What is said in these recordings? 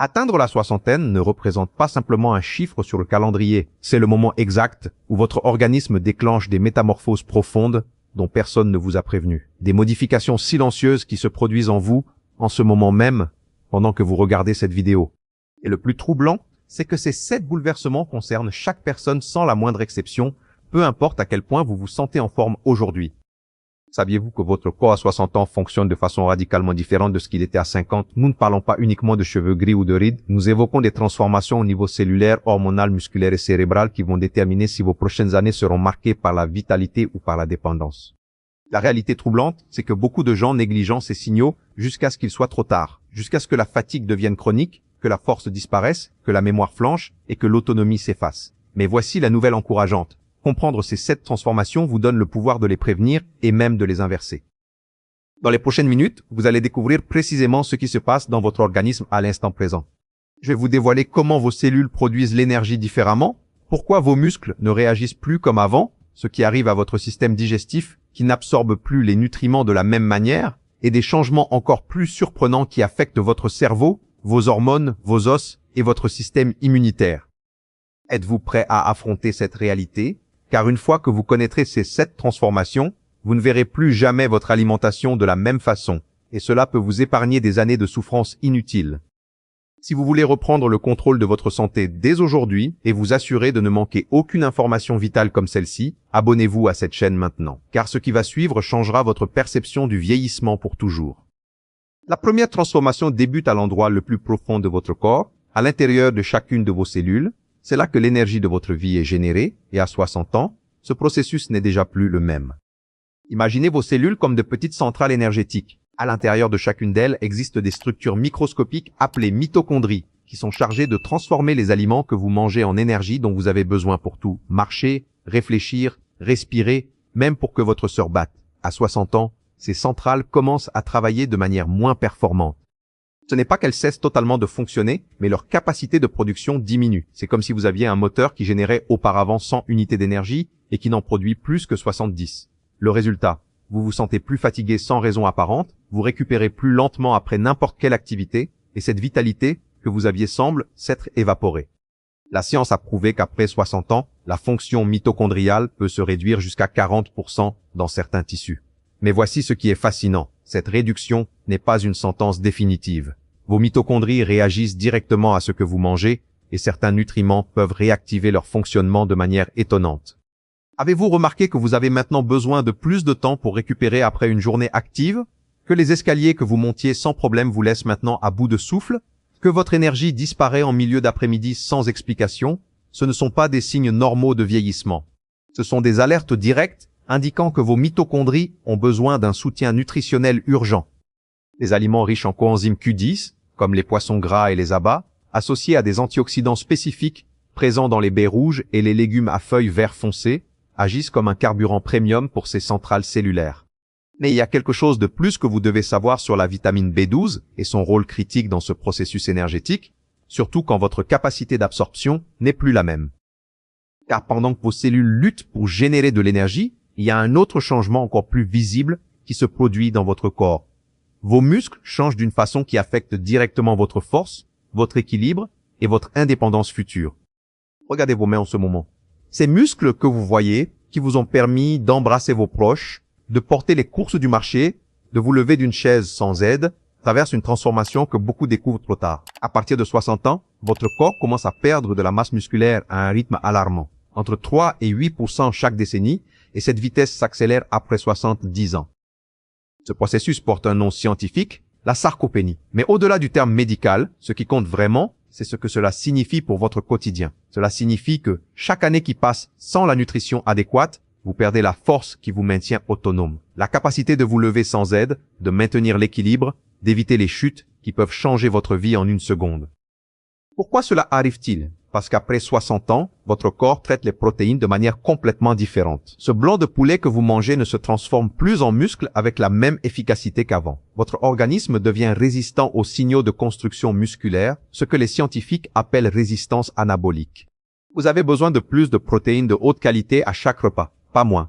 Atteindre la soixantaine ne représente pas simplement un chiffre sur le calendrier, c'est le moment exact où votre organisme déclenche des métamorphoses profondes dont personne ne vous a prévenu. Des modifications silencieuses qui se produisent en vous en ce moment même pendant que vous regardez cette vidéo. Et le plus troublant, c'est que ces 7 bouleversements concernent chaque personne sans la moindre exception, peu importe à quel point vous vous sentez en forme aujourd'hui. Saviez-vous que votre corps à 60 ans fonctionne de façon radicalement différente de ce qu'il était à 50? Nous ne parlons pas uniquement de cheveux gris ou de rides, nous évoquons des transformations au niveau cellulaire, hormonal, musculaire et cérébral qui vont déterminer si vos prochaines années seront marquées par la vitalité ou par la dépendance. La réalité troublante, c'est que beaucoup de gens négligent ces signaux jusqu'à ce qu'il soit trop tard, jusqu'à ce que la fatigue devienne chronique, que la force disparaisse, que la mémoire flanche et que l'autonomie s'efface. Mais voici la nouvelle encourageante. Comprendre ces 7 transformations vous donne le pouvoir de les prévenir et même de les inverser. Dans les prochaines minutes, vous allez découvrir précisément ce qui se passe dans votre organisme à l'instant présent. Je vais vous dévoiler comment vos cellules produisent l'énergie différemment, pourquoi vos muscles ne réagissent plus comme avant, ce qui arrive à votre système digestif qui n'absorbe plus les nutriments de la même manière, et des changements encore plus surprenants qui affectent votre cerveau, vos hormones, vos os et votre système immunitaire. Êtes-vous prêt à affronter cette réalité? Car une fois que vous connaîtrez ces 7 transformations, vous ne verrez plus jamais votre alimentation de la même façon, et cela peut vous épargner des années de souffrance inutiles. Si vous voulez reprendre le contrôle de votre santé dès aujourd'hui et vous assurer de ne manquer aucune information vitale comme celle-ci, abonnez-vous à cette chaîne maintenant, car ce qui va suivre changera votre perception du vieillissement pour toujours. La première transformation débute à l'endroit le plus profond de votre corps, à l'intérieur de chacune de vos cellules. C'est là que l'énergie de votre vie est générée, et à 60 ans, ce processus n'est déjà plus le même. Imaginez vos cellules comme de petites centrales énergétiques. À l'intérieur de chacune d'elles existent des structures microscopiques appelées mitochondries, qui sont chargées de transformer les aliments que vous mangez en énergie dont vous avez besoin pour tout. Marcher, réfléchir, respirer, même pour que votre cœur batte. À 60 ans, ces centrales commencent à travailler de manière moins performante. Ce n'est pas qu'elles cessent totalement de fonctionner, mais leur capacité de production diminue. C'est comme si vous aviez un moteur qui générait auparavant 100 unités d'énergie et qui n'en produit plus que 70. Le résultat, vous vous sentez plus fatigué sans raison apparente, vous récupérez plus lentement après n'importe quelle activité, et cette vitalité que vous aviez semble s'être évaporée. La science a prouvé qu'après 60 ans, la fonction mitochondriale peut se réduire jusqu'à 40% dans certains tissus. Mais voici ce qui est fascinant. Cette réduction n'est pas une sentence définitive. Vos mitochondries réagissent directement à ce que vous mangez et certains nutriments peuvent réactiver leur fonctionnement de manière étonnante. Avez-vous remarqué que vous avez maintenant besoin de plus de temps pour récupérer après une journée active? Que les escaliers que vous montiez sans problème vous laissent maintenant à bout de souffle? Que votre énergie disparaît en milieu d'après-midi sans explication? Ce ne sont pas des signes normaux de vieillissement. Ce sont des alertes directes indiquant que vos mitochondries ont besoin d'un soutien nutritionnel urgent. Les aliments riches en coenzyme Q10, comme les poissons gras et les abats, associés à des antioxydants spécifiques présents dans les baies rouges et les légumes à feuilles vert foncé, agissent comme un carburant premium pour ces centrales cellulaires. Mais il y a quelque chose de plus que vous devez savoir sur la vitamine B12 et son rôle critique dans ce processus énergétique, surtout quand votre capacité d'absorption n'est plus la même. Car pendant que vos cellules luttent pour générer de l'énergie, il y a un autre changement encore plus visible qui se produit dans votre corps. Vos muscles changent d'une façon qui affecte directement votre force, votre équilibre et votre indépendance future. Regardez vos mains en ce moment. Ces muscles que vous voyez, qui vous ont permis d'embrasser vos proches, de porter les courses du marché, de vous lever d'une chaise sans aide, traversent une transformation que beaucoup découvrent trop tard. À partir de 60 ans, votre corps commence à perdre de la masse musculaire à un rythme alarmant, entre 3 et 8% chaque décennie, et cette vitesse s'accélère après 70 ans. Ce processus porte un nom scientifique, la sarcopénie. Mais au-delà du terme médical, ce qui compte vraiment, c'est ce que cela signifie pour votre quotidien. Cela signifie que chaque année qui passe sans la nutrition adéquate, vous perdez la force qui vous maintient autonome, la capacité de vous lever sans aide, de maintenir l'équilibre, d'éviter les chutes qui peuvent changer votre vie en une seconde. Pourquoi cela arrive-t-il? Parce qu'après 60 ans, votre corps traite les protéines de manière complètement différente. Ce blanc de poulet que vous mangez ne se transforme plus en muscle avec la même efficacité qu'avant. Votre organisme devient résistant aux signaux de construction musculaire, ce que les scientifiques appellent résistance anabolique. Vous avez besoin de plus de protéines de haute qualité à chaque repas, pas moins.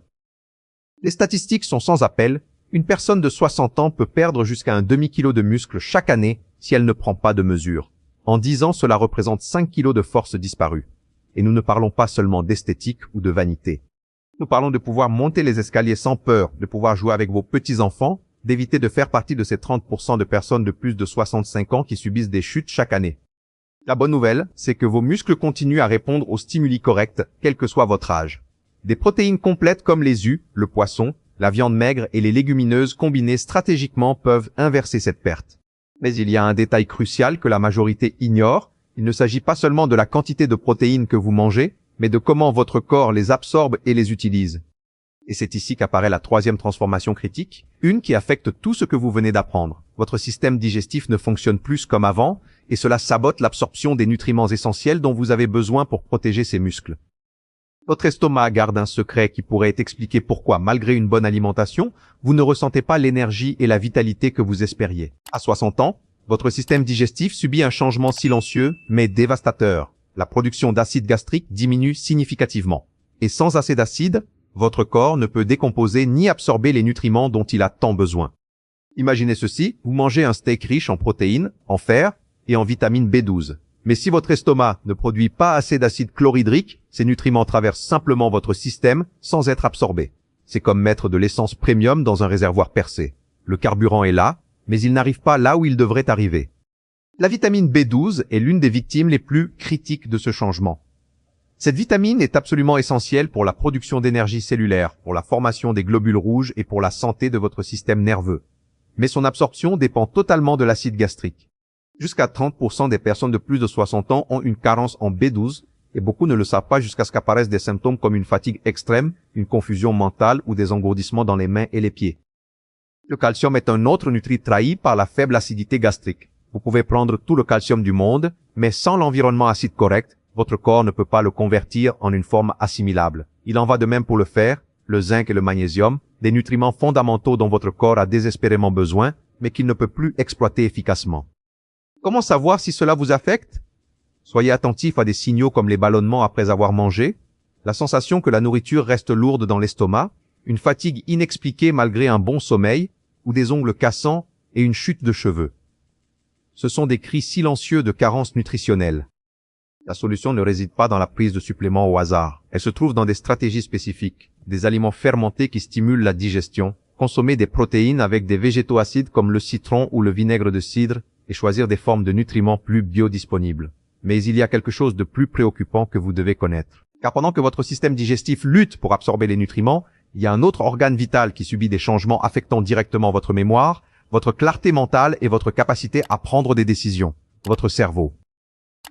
Les statistiques sont sans appel. Une personne de 60 ans peut perdre jusqu'à un demi-kilo de muscle chaque année si elle ne prend pas de mesures. En 10 ans, cela représente 5 kilos de force disparue. Et nous ne parlons pas seulement d'esthétique ou de vanité. Nous parlons de pouvoir monter les escaliers sans peur, de pouvoir jouer avec vos petits-enfants, d'éviter de faire partie de ces 30% de personnes de plus de 65 ans qui subissent des chutes chaque année. La bonne nouvelle, c'est que vos muscles continuent à répondre aux stimuli corrects, quel que soit votre âge. Des protéines complètes comme les œufs, le poisson, la viande maigre et les légumineuses combinées stratégiquement peuvent inverser cette perte. Mais il y a un détail crucial que la majorité ignore. Il ne s'agit pas seulement de la quantité de protéines que vous mangez, mais de comment votre corps les absorbe et les utilise. Et c'est ici qu'apparaît la troisième transformation critique, une qui affecte tout ce que vous venez d'apprendre. Votre système digestif ne fonctionne plus comme avant, et cela sabote l'absorption des nutriments essentiels dont vous avez besoin pour protéger ces muscles. Votre estomac garde un secret qui pourrait expliquer pourquoi, malgré une bonne alimentation, vous ne ressentez pas l'énergie et la vitalité que vous espériez. À 60 ans, votre système digestif subit un changement silencieux, mais dévastateur. La production d'acide gastrique diminue significativement. Et sans assez d'acide, votre corps ne peut décomposer ni absorber les nutriments dont il a tant besoin. Imaginez ceci, vous mangez un steak riche en protéines, en fer et en vitamine B12. Mais si votre estomac ne produit pas assez d'acide chlorhydrique, ces nutriments traversent simplement votre système sans être absorbés. C'est comme mettre de l'essence premium dans un réservoir percé. Le carburant est là, mais il n'arrive pas là où il devrait arriver. La vitamine B12 est l'une des victimes les plus critiques de ce changement. Cette vitamine est absolument essentielle pour la production d'énergie cellulaire, pour la formation des globules rouges et pour la santé de votre système nerveux. Mais son absorption dépend totalement de l'acide gastrique. Jusqu'à 30% des personnes de plus de 60 ans ont une carence en B12 et beaucoup ne le savent pas jusqu'à ce qu'apparaissent des symptômes comme une fatigue extrême, une confusion mentale ou des engourdissements dans les mains et les pieds. Le calcium est un autre nutriment trahi par la faible acidité gastrique. Vous pouvez prendre tout le calcium du monde, mais sans l'environnement acide correct, votre corps ne peut pas le convertir en une forme assimilable. Il en va de même pour le fer, le zinc et le magnésium, des nutriments fondamentaux dont votre corps a désespérément besoin, mais qu'il ne peut plus exploiter efficacement. Comment savoir si cela vous affecte? Soyez attentif à des signaux comme les ballonnements après avoir mangé, la sensation que la nourriture reste lourde dans l'estomac, une fatigue inexpliquée malgré un bon sommeil, ou des ongles cassants et une chute de cheveux. Ce sont des cris silencieux de carence nutritionnelle. La solution ne réside pas dans la prise de suppléments au hasard. Elle se trouve dans des stratégies spécifiques, des aliments fermentés qui stimulent la digestion, consommer des protéines avec des végétaux acides comme le citron ou le vinaigre de cidre et choisir des formes de nutriments plus biodisponibles. Mais il y a quelque chose de plus préoccupant que vous devez connaître. Car pendant que votre système digestif lutte pour absorber les nutriments, il y a un autre organe vital qui subit des changements affectant directement votre mémoire, votre clarté mentale et votre capacité à prendre des décisions, votre cerveau.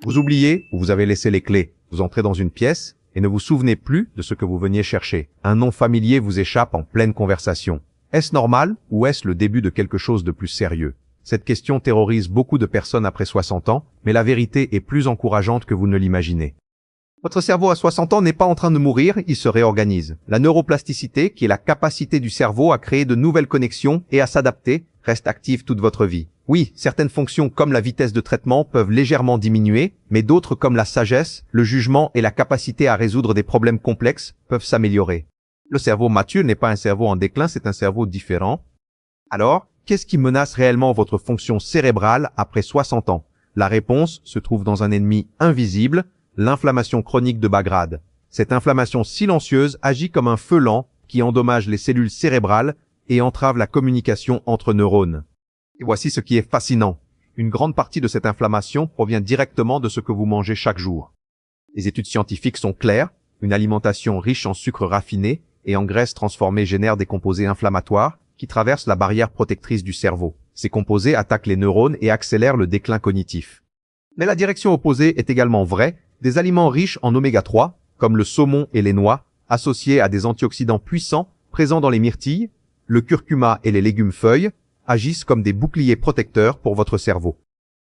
Vous oubliez ou vous avez laissé les clés. Vous entrez dans une pièce et ne vous souvenez plus de ce que vous veniez chercher. Un nom familier vous échappe en pleine conversation. Est-ce normal ou est-ce le début de quelque chose de plus sérieux? Cette question terrorise beaucoup de personnes après 60 ans, mais la vérité est plus encourageante que vous ne l'imaginez. Votre cerveau à 60 ans n'est pas en train de mourir, il se réorganise. La neuroplasticité, qui est la capacité du cerveau à créer de nouvelles connexions et à s'adapter, reste active toute votre vie. Oui, certaines fonctions comme la vitesse de traitement peuvent légèrement diminuer, mais d'autres comme la sagesse, le jugement et la capacité à résoudre des problèmes complexes peuvent s'améliorer. Le cerveau mature n'est pas un cerveau en déclin, c'est un cerveau différent. Alors, qu'est-ce qui menace réellement votre fonction cérébrale après 60 ans? La réponse se trouve dans un ennemi invisible, l'inflammation chronique de bas grade. Cette inflammation silencieuse agit comme un feu lent qui endommage les cellules cérébrales et entrave la communication entre neurones. Et voici ce qui est fascinant. Une grande partie de cette inflammation provient directement de ce que vous mangez chaque jour. Les études scientifiques sont claires, une alimentation riche en sucre raffiné et en graisses transformées génère des composés inflammatoires qui traversent la barrière protectrice du cerveau. Ces composés attaquent les neurones et accélèrent le déclin cognitif. Mais la direction opposée est également vraie. Des aliments riches en oméga 3, comme le saumon et les noix, associés à des antioxydants puissants présents dans les myrtilles, le curcuma et les légumes feuilles, agissent comme des boucliers protecteurs pour votre cerveau.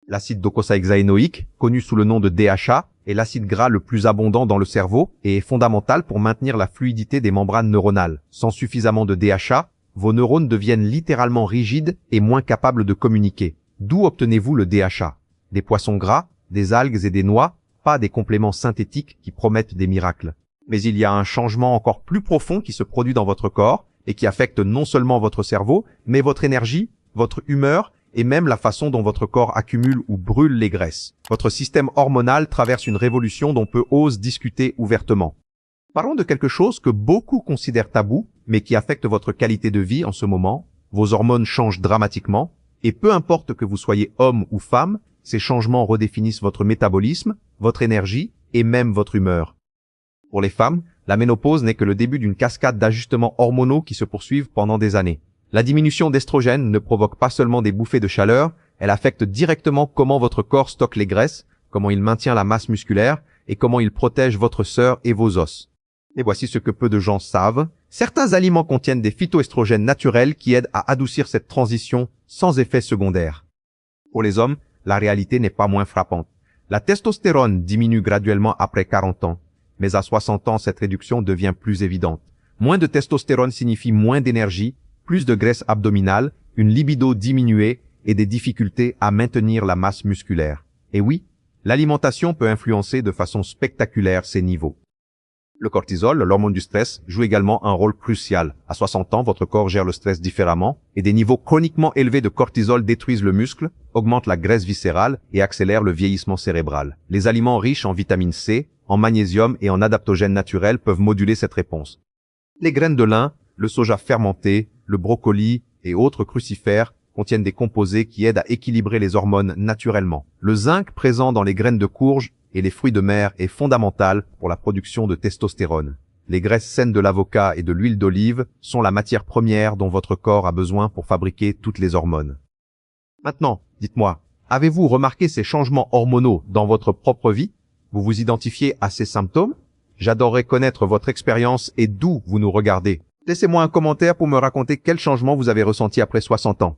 L'acide docosahexaénoïque, connu sous le nom de DHA, est l'acide gras le plus abondant dans le cerveau et est fondamental pour maintenir la fluidité des membranes neuronales. Sans suffisamment de DHA, vos neurones deviennent littéralement rigides et moins capables de communiquer. D'où obtenez-vous le DHA? Des poissons gras, des algues et des noix, pas des compléments synthétiques qui promettent des miracles. Mais il y a un changement encore plus profond qui se produit dans votre corps et qui affecte non seulement votre cerveau, mais votre énergie, votre humeur et même la façon dont votre corps accumule ou brûle les graisses. Votre système hormonal traverse une révolution dont peu osent discuter ouvertement. Parlons de quelque chose que beaucoup considèrent tabou, mais qui affecte votre qualité de vie en ce moment. Vos hormones changent dramatiquement, et peu importe que vous soyez homme ou femme, ces changements redéfinissent votre métabolisme, votre énergie et même votre humeur. Pour les femmes, la ménopause n'est que le début d'une cascade d'ajustements hormonaux qui se poursuivent pendant des années. La diminution d'estrogène ne provoque pas seulement des bouffées de chaleur, elle affecte directement comment votre corps stocke les graisses, comment il maintient la masse musculaire et comment il protège votre sœur et vos os. Et voici ce que peu de gens savent. Certains aliments contiennent des phytoestrogènes naturels qui aident à adoucir cette transition sans effet secondaire. Pour les hommes, la réalité n'est pas moins frappante. La testostérone diminue graduellement après 40 ans, mais à 60 ans, cette réduction devient plus évidente. Moins de testostérone signifie moins d'énergie, plus de graisse abdominale, une libido diminuée et des difficultés à maintenir la masse musculaire. Et oui, l'alimentation peut influencer de façon spectaculaire ces niveaux. Le cortisol, l'hormone du stress, joue également un rôle crucial. À 60 ans, votre corps gère le stress différemment et des niveaux chroniquement élevés de cortisol détruisent le muscle, augmentent la graisse viscérale et accélèrent le vieillissement cérébral. Les aliments riches en vitamine C, en magnésium et en adaptogènes naturels peuvent moduler cette réponse. Les graines de lin, le soja fermenté, le brocoli et autres crucifères contiennent des composés qui aident à équilibrer les hormones naturellement. Le zinc présent dans les graines de courge et les fruits de mer est fondamental pour la production de testostérone. Les graisses saines de l'avocat et de l'huile d'olive sont la matière première dont votre corps a besoin pour fabriquer toutes les hormones. Maintenant, dites-moi, avez-vous remarqué ces changements hormonaux dans votre propre vie? Vous vous identifiez à ces symptômes? J'adorerais connaître votre expérience et d'où vous nous regardez. Laissez-moi un commentaire pour me raconter quel changement vous avez ressenti après 60 ans.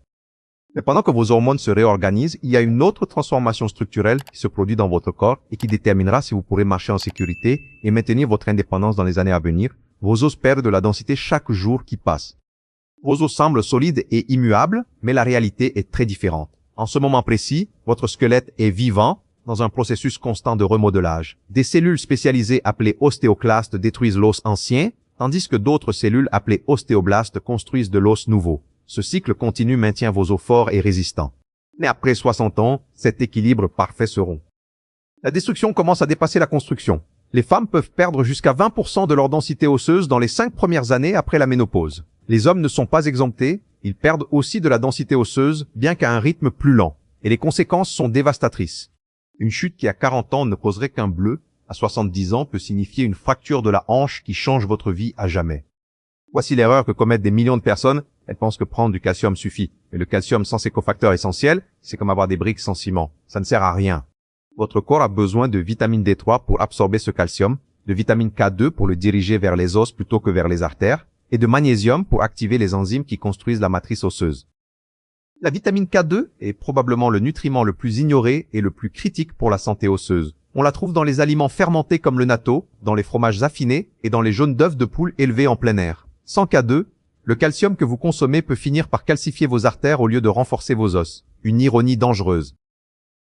Mais pendant que vos hormones se réorganisent, il y a une autre transformation structurelle qui se produit dans votre corps et qui déterminera si vous pourrez marcher en sécurité et maintenir votre indépendance dans les années à venir. Vos os perdent de la densité chaque jour qui passe. Vos os semblent solides et immuables, mais la réalité est très différente. En ce moment précis, votre squelette est vivant dans un processus constant de remodelage. Des cellules spécialisées appelées ostéoclastes détruisent l'os ancien, tandis que d'autres cellules appelées ostéoblastes construisent de l'os nouveau. Ce cycle continu maintient vos os forts et résistants. Mais après 60 ans, cet équilibre parfait se rompt. La destruction commence à dépasser la construction. Les femmes peuvent perdre jusqu'à 20% de leur densité osseuse dans les 5 premières années après la ménopause. Les hommes ne sont pas exemptés, ils perdent aussi de la densité osseuse, bien qu'à un rythme plus lent. Et les conséquences sont dévastatrices. Une chute qui à 40 ans ne causerait qu'un bleu, à 70 ans peut signifier une fracture de la hanche qui change votre vie à jamais. Voici l'erreur que commettent des millions de personnes. Elles pensent que prendre du calcium suffit. Mais le calcium sans ses cofacteurs essentiels, c'est comme avoir des briques sans ciment. Ça ne sert à rien. Votre corps a besoin de vitamine D3 pour absorber ce calcium, de vitamine K2 pour le diriger vers les os plutôt que vers les artères, et de magnésium pour activer les enzymes qui construisent la matrice osseuse. La vitamine K2 est probablement le nutriment le plus ignoré et le plus critique pour la santé osseuse. On la trouve dans les aliments fermentés comme le natto, dans les fromages affinés et dans les jaunes d'œufs de poule élevés en plein air. Sans K2, le calcium que vous consommez peut finir par calcifier vos artères au lieu de renforcer vos os. Une ironie dangereuse.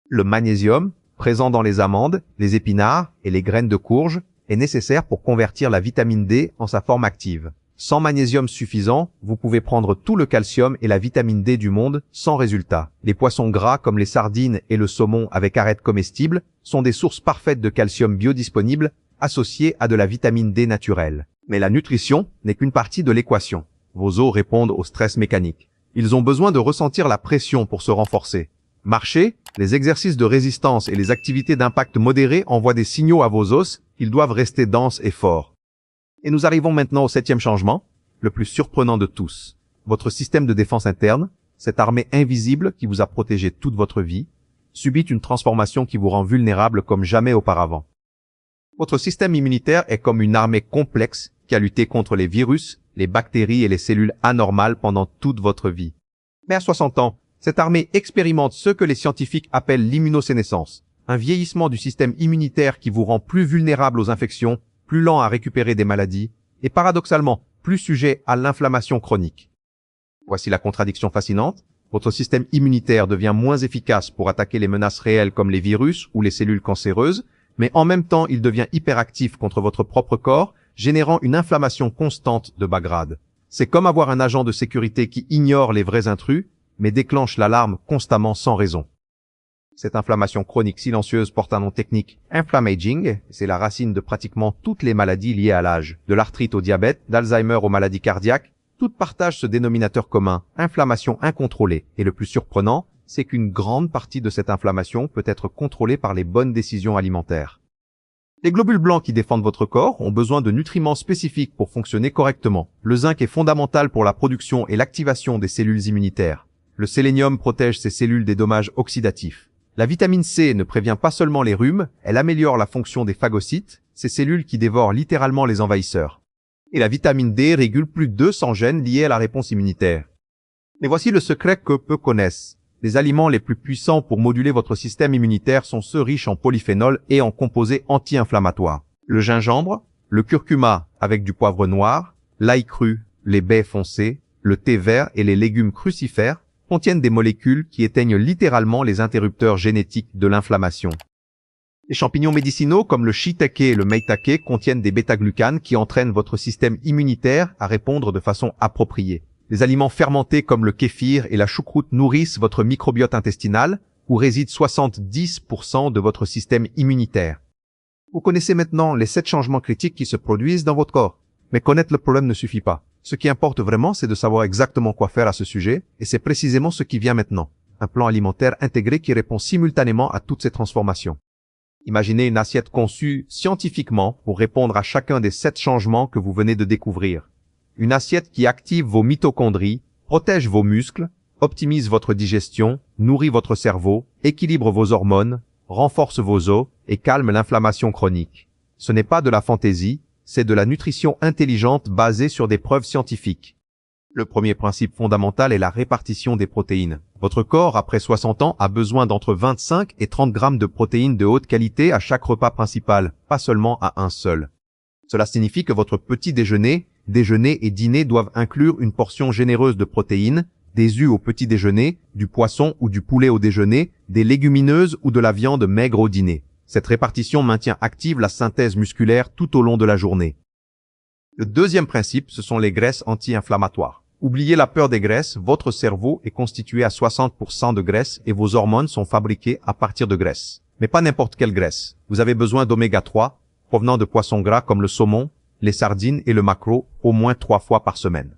Le magnésium, présent dans les amandes, les épinards et les graines de courge, est nécessaire pour convertir la vitamine D en sa forme active. Sans magnésium suffisant, vous pouvez prendre tout le calcium et la vitamine D du monde sans résultat. Les poissons gras comme les sardines et le saumon avec arêtes comestibles sont des sources parfaites de calcium biodisponible associées à de la vitamine D naturelle. Mais la nutrition n'est qu'une partie de l'équation. Vos os répondent au stress mécanique. Ils ont besoin de ressentir la pression pour se renforcer. Marcher, les exercices de résistance et les activités d'impact modéré envoient des signaux à vos os, ils doivent rester denses et forts. Et nous arrivons maintenant au 7e changement, le plus surprenant de tous. Votre système de défense interne, cette armée invisible qui vous a protégé toute votre vie, subit une transformation qui vous rend vulnérable comme jamais auparavant. Votre système immunitaire est comme une armée complexe qui a lutté contre les virus, les bactéries et les cellules anormales pendant toute votre vie. Mais à 60 ans, cette armée expérimente ce que les scientifiques appellent l'immunosénescence, un vieillissement du système immunitaire qui vous rend plus vulnérable aux infections, plus lent à récupérer des maladies, et paradoxalement, plus sujet à l'inflammation chronique. Voici la contradiction fascinante. Votre système immunitaire devient moins efficace pour attaquer les menaces réelles comme les virus ou les cellules cancéreuses, mais en même temps, il devient hyperactif contre votre propre corps, générant une inflammation constante de bas grade. C'est comme avoir un agent de sécurité qui ignore les vrais intrus mais déclenchent l'alarme constamment sans raison. Cette inflammation chronique silencieuse porte un nom technique, inflammaging, c'est la racine de pratiquement toutes les maladies liées à l'âge, de l'arthrite au diabète, d'Alzheimer aux maladies cardiaques. Toutes partagent ce dénominateur commun, inflammation incontrôlée. Et le plus surprenant, c'est qu'une grande partie de cette inflammation peut être contrôlée par les bonnes décisions alimentaires. Les globules blancs qui défendent votre corps ont besoin de nutriments spécifiques pour fonctionner correctement. Le zinc est fondamental pour la production et l'activation des cellules immunitaires. Le sélénium protège ces cellules des dommages oxydatifs. La vitamine C ne prévient pas seulement les rhumes, elle améliore la fonction des phagocytes, ces cellules qui dévorent littéralement les envahisseurs. Et la vitamine D régule plus de 200 gènes liés à la réponse immunitaire. Mais voici le secret que peu connaissent. Les aliments les plus puissants pour moduler votre système immunitaire sont ceux riches en polyphénols et en composés anti-inflammatoires. Le gingembre, le curcuma avec du poivre noir, l'ail cru, les baies foncées, le thé vert et les légumes crucifères contiennent des molécules qui éteignent littéralement les interrupteurs génétiques de l'inflammation. Les champignons médicinaux comme le shiitake et le maitake contiennent des bêta-glucanes qui entraînent votre système immunitaire à répondre de façon appropriée. Les aliments fermentés comme le kéfir et la choucroute nourrissent votre microbiote intestinal où réside 70% de votre système immunitaire. Vous connaissez maintenant les 7 changements critiques qui se produisent dans votre corps. Mais connaître le problème ne suffit pas. Ce qui importe vraiment, c'est de savoir exactement quoi faire à ce sujet, et c'est précisément ce qui vient maintenant. Un plan alimentaire intégré qui répond simultanément à toutes ces transformations. Imaginez une assiette conçue scientifiquement pour répondre à chacun des 7 changements que vous venez de découvrir. Une assiette qui active vos mitochondries, protège vos muscles, optimise votre digestion, nourrit votre cerveau, équilibre vos hormones, renforce vos os et calme l'inflammation chronique. Ce n'est pas de la fantaisie, c'est de la nutrition intelligente basée sur des preuves scientifiques. Le premier principe fondamental est la répartition des protéines. Votre corps, après 60 ans, a besoin d'entre 25 et 30 grammes de protéines de haute qualité à chaque repas principal, pas seulement à un seul. Cela signifie que votre petit déjeuner, déjeuner et dîner doivent inclure une portion généreuse de protéines, des œufs au petit déjeuner, du poisson ou du poulet au déjeuner, des légumineuses ou de la viande maigre au dîner. Cette répartition maintient active la synthèse musculaire tout au long de la journée. Le deuxième principe, ce sont les graisses anti-inflammatoires. Oubliez la peur des graisses, votre cerveau est constitué à 60% de graisse et vos hormones sont fabriquées à partir de graisse. Mais pas n'importe quelle graisse. Vous avez besoin d'oméga 3, provenant de poissons gras comme le saumon, les sardines et le maquereau, au moins 3 fois par semaine.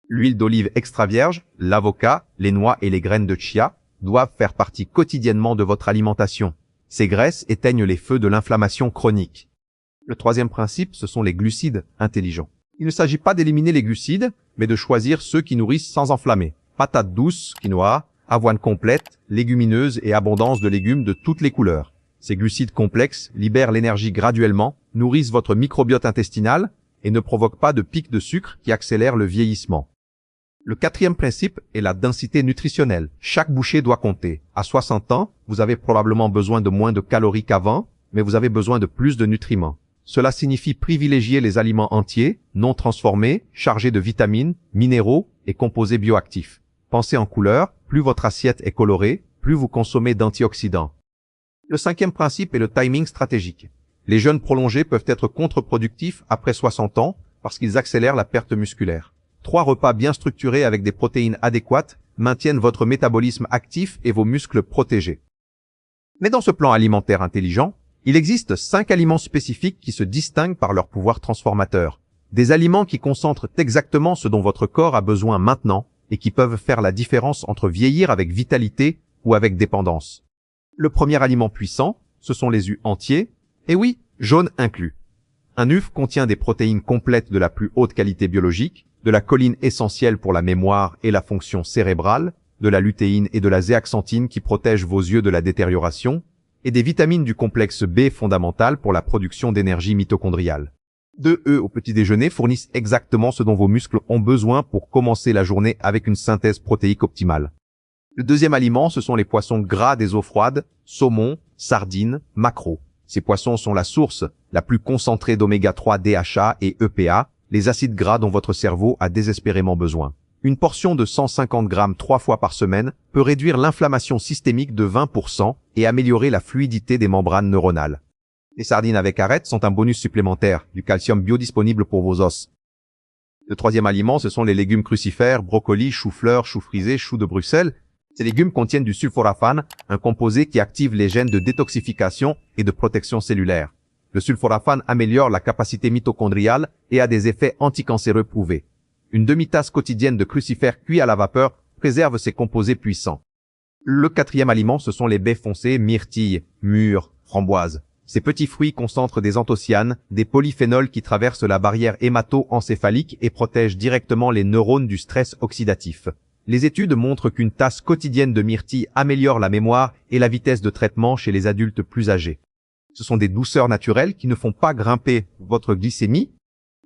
L'huile d'olive extra vierge, l'avocat, les noix et les graines de chia doivent faire partie quotidiennement de votre alimentation. Ces graisses éteignent les feux de l'inflammation chronique. Le troisième principe, ce sont les glucides intelligents. Il ne s'agit pas d'éliminer les glucides, mais de choisir ceux qui nourrissent sans enflammer. Patates douces, quinoa, avoine complète, légumineuses et abondance de légumes de toutes les couleurs. Ces glucides complexes libèrent l'énergie graduellement, nourrissent votre microbiote intestinal et ne provoquent pas de pic de sucre qui accélère le vieillissement. Le quatrième principe est la densité nutritionnelle. Chaque bouchée doit compter. À 60 ans, vous avez probablement besoin de moins de calories qu'avant, mais vous avez besoin de plus de nutriments. Cela signifie privilégier les aliments entiers, non transformés, chargés de vitamines, minéraux et composés bioactifs. Pensez en couleur, plus votre assiette est colorée, plus vous consommez d'antioxydants. Le cinquième principe est le timing stratégique. Les jeûnes prolongés peuvent être contre-productifs après 60 ans parce qu'ils accélèrent la perte musculaire. 3 repas bien structurés avec des protéines adéquates maintiennent votre métabolisme actif et vos muscles protégés. Mais dans ce plan alimentaire intelligent, il existe 5 aliments spécifiques qui se distinguent par leur pouvoir transformateur. Des aliments qui concentrent exactement ce dont votre corps a besoin maintenant et qui peuvent faire la différence entre vieillir avec vitalité ou avec dépendance. Le premier aliment puissant, ce sont les œufs entiers, et oui, jaunes inclus. Un œuf contient des protéines complètes de la plus haute qualité biologique, de la choline essentielle pour la mémoire et la fonction cérébrale, de la lutéine et de la zéaxanthine qui protègent vos yeux de la détérioration, et des vitamines du complexe B fondamentales pour la production d'énergie mitochondriale. 2 œufs au petit déjeuner fournissent exactement ce dont vos muscles ont besoin pour commencer la journée avec une synthèse protéique optimale. Le deuxième aliment, ce sont les poissons gras des eaux froides, saumon, sardines, maquereaux. Ces poissons sont la source la plus concentrée d'oméga 3 DHA et EPA, les acides gras dont votre cerveau a désespérément besoin. Une portion de 150 grammes 3 fois par semaine peut réduire l'inflammation systémique de 20% et améliorer la fluidité des membranes neuronales. Les sardines avec arêtes sont un bonus supplémentaire, du calcium biodisponible pour vos os. Le troisième aliment, ce sont les légumes crucifères, brocolis, choux-fleurs, choux frisés, choux de Bruxelles. Ces légumes contiennent du sulforaphane, un composé qui active les gènes de détoxification et de protection cellulaire. Le sulforaphane améliore la capacité mitochondriale et a des effets anticancéreux prouvés. Une demi-tasse quotidienne de crucifères cuits à la vapeur préserve ces composés puissants. Le quatrième aliment, ce sont les baies foncées, myrtilles, mûres, framboises. Ces petits fruits concentrent des anthocyanes, des polyphénols qui traversent la barrière hémato-encéphalique et protègent directement les neurones du stress oxydatif. Les études montrent qu'une tasse quotidienne de myrtilles améliore la mémoire et la vitesse de traitement chez les adultes plus âgés. Ce sont des douceurs naturelles qui ne font pas grimper votre glycémie.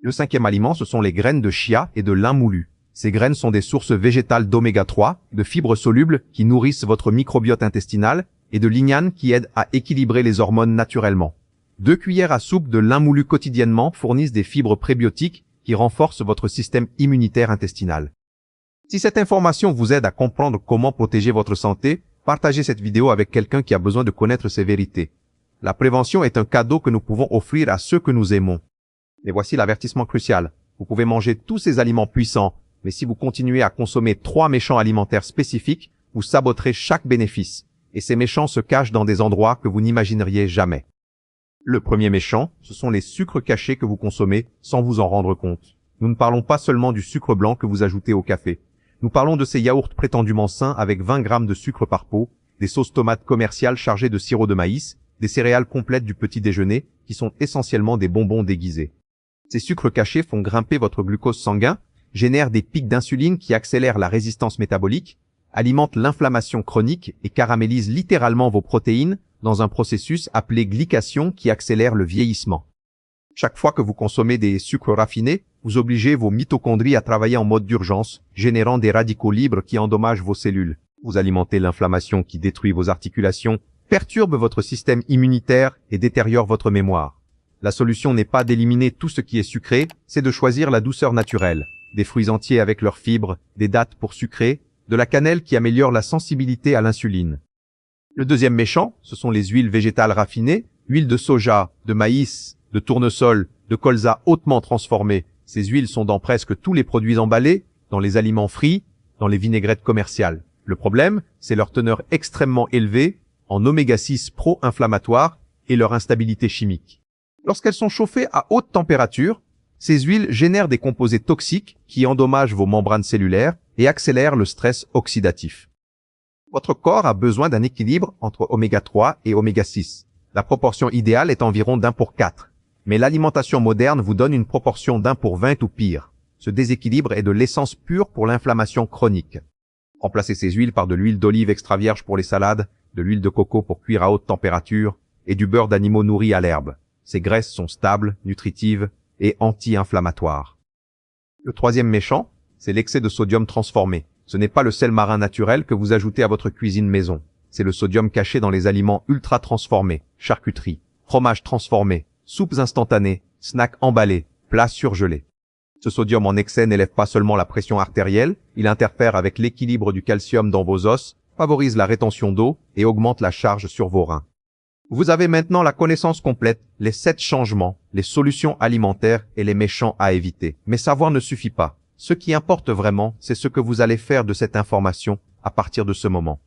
Le cinquième aliment, ce sont les graines de chia et de lin moulu. Ces graines sont des sources végétales d'oméga 3, de fibres solubles qui nourrissent votre microbiote intestinal et de lignanes qui aident à équilibrer les hormones naturellement. 2 cuillères à soupe de lin moulu quotidiennement fournissent des fibres prébiotiques qui renforcent votre système immunitaire intestinal. Si cette information vous aide à comprendre comment protéger votre santé, partagez cette vidéo avec quelqu'un qui a besoin de connaître ces vérités. La prévention est un cadeau que nous pouvons offrir à ceux que nous aimons. Et voici l'avertissement crucial. Vous pouvez manger tous ces aliments puissants, mais si vous continuez à consommer 3 méchants alimentaires spécifiques, vous saboterez chaque bénéfice. Et ces méchants se cachent dans des endroits que vous n'imagineriez jamais. Le premier méchant, ce sont les sucres cachés que vous consommez sans vous en rendre compte. Nous ne parlons pas seulement du sucre blanc que vous ajoutez au café. Nous parlons de ces yaourts prétendument sains avec 20 grammes de sucre par pot, des sauces tomates commerciales chargées de sirop de maïs, des céréales complètes du petit déjeuner, qui sont essentiellement des bonbons déguisés. Ces sucres cachés font grimper votre glucose sanguin, génèrent des pics d'insuline qui accélèrent la résistance métabolique, alimentent l'inflammation chronique et caramélisent littéralement vos protéines dans un processus appelé glycation qui accélère le vieillissement. Chaque fois que vous consommez des sucres raffinés, vous obligez vos mitochondries à travailler en mode d'urgence, générant des radicaux libres qui endommagent vos cellules. Vous alimentez l'inflammation qui détruit vos articulations, perturbe votre système immunitaire et détériore votre mémoire. La solution n'est pas d'éliminer tout ce qui est sucré, c'est de choisir la douceur naturelle. Des fruits entiers avec leurs fibres, des dattes pour sucrer, de la cannelle qui améliore la sensibilité à l'insuline. Le deuxième méchant, ce sont les huiles végétales raffinées, huile de soja, de maïs, de tournesol, de colza hautement transformées. Ces huiles sont dans presque tous les produits emballés, dans les aliments frits, dans les vinaigrettes commerciales. Le problème, c'est leur teneur extrêmement élevée en oméga 6 pro-inflammatoires et leur instabilité chimique. Lorsqu'elles sont chauffées à haute température, ces huiles génèrent des composés toxiques qui endommagent vos membranes cellulaires et accélèrent le stress oxydatif. Votre corps a besoin d'un équilibre entre oméga 3 et oméga 6. La proportion idéale est environ d'1 pour 4. Mais l'alimentation moderne vous donne une proportion d'1 pour 20 ou pire. Ce déséquilibre est de l'essence pure pour l'inflammation chronique. Remplacez ces huiles par de l'huile d'olive extra vierge pour les salades, de l'huile de coco pour cuire à haute température et du beurre d'animaux nourris à l'herbe. Ces graisses sont stables, nutritives et anti-inflammatoires. Le troisième méchant, c'est l'excès de sodium transformé. Ce n'est pas le sel marin naturel que vous ajoutez à votre cuisine maison. C'est le sodium caché dans les aliments ultra transformés, charcuterie, fromage transformé, soupes instantanées, snacks emballés, plats surgelés. Ce sodium en excès n'élève pas seulement la pression artérielle, il interfère avec l'équilibre du calcium dans vos os, favorise la rétention d'eau et augmente la charge sur vos reins. Vous avez maintenant la connaissance complète, les 7 changements, les solutions alimentaires et les méchants à éviter. Mais savoir ne suffit pas. Ce qui importe vraiment, c'est ce que vous allez faire de cette information à partir de ce moment.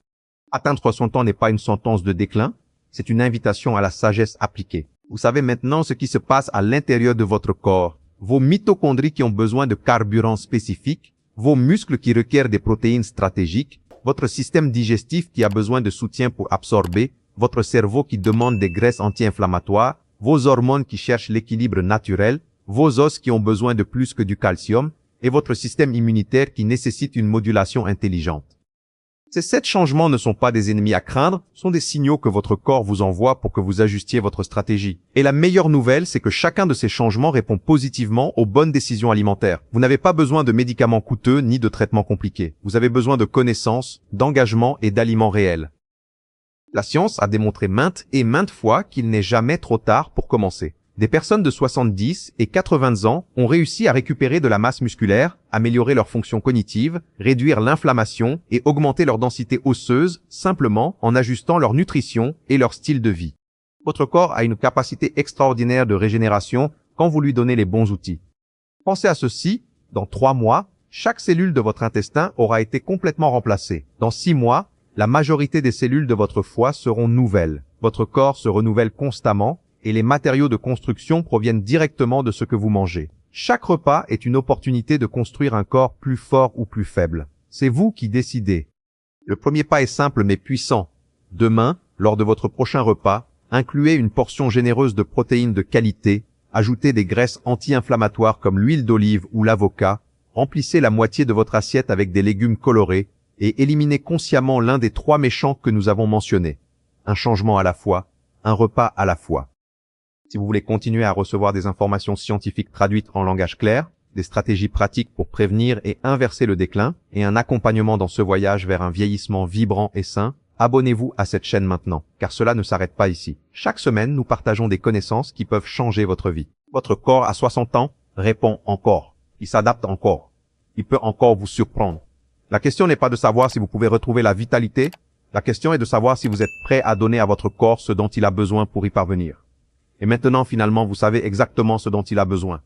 Atteindre 60 ans n'est pas une sentence de déclin, c'est une invitation à la sagesse appliquée. Vous savez maintenant ce qui se passe à l'intérieur de votre corps, vos mitochondries qui ont besoin de carburants spécifiques, vos muscles qui requièrent des protéines stratégiques, votre système digestif qui a besoin de soutien pour absorber, votre cerveau qui demande des graisses anti-inflammatoires, vos hormones qui cherchent l'équilibre naturel, vos os qui ont besoin de plus que du calcium, et votre système immunitaire qui nécessite une modulation intelligente. Ces 7 changements ne sont pas des ennemis à craindre, sont des signaux que votre corps vous envoie pour que vous ajustiez votre stratégie. Et la meilleure nouvelle, c'est que chacun de ces changements répond positivement aux bonnes décisions alimentaires. Vous n'avez pas besoin de médicaments coûteux ni de traitements compliqués. Vous avez besoin de connaissances, d'engagement et d'aliments réels. La science a démontré maintes et maintes fois qu'il n'est jamais trop tard pour commencer. Des personnes de 70 et 80 ans ont réussi à récupérer de la masse musculaire, améliorer leur fonction cognitive, réduire l'inflammation et augmenter leur densité osseuse simplement en ajustant leur nutrition et leur style de vie. Votre corps a une capacité extraordinaire de régénération quand vous lui donnez les bons outils. Pensez à ceci, dans 3 mois, chaque cellule de votre intestin aura été complètement remplacée. Dans 6 mois, La majorité des cellules de votre foie seront nouvelles. Votre corps se renouvelle constamment et les matériaux de construction proviennent directement de ce que vous mangez. Chaque repas est une opportunité de construire un corps plus fort ou plus faible. C'est vous qui décidez. Le premier pas est simple mais puissant. Demain, lors de votre prochain repas, incluez une portion généreuse de protéines de qualité, ajoutez des graisses anti-inflammatoires comme l'huile d'olive ou l'avocat, remplissez la moitié de votre assiette avec des légumes colorés et éliminez consciemment l'un des 3 méchants que nous avons mentionnés. Un changement à la fois, un repas à la fois. Si vous voulez continuer à recevoir des informations scientifiques traduites en langage clair, des stratégies pratiques pour prévenir et inverser le déclin, et un accompagnement dans ce voyage vers un vieillissement vibrant et sain, abonnez-vous à cette chaîne maintenant, car cela ne s'arrête pas ici. Chaque semaine, nous partageons des connaissances qui peuvent changer votre vie. Votre corps à 60 ans répond encore. Il s'adapte encore. Il peut encore vous surprendre. La question n'est pas de savoir si vous pouvez retrouver la vitalité, la question est de savoir si vous êtes prêt à donner à votre corps ce dont il a besoin pour y parvenir. Et maintenant, finalement, vous savez exactement ce dont il a besoin.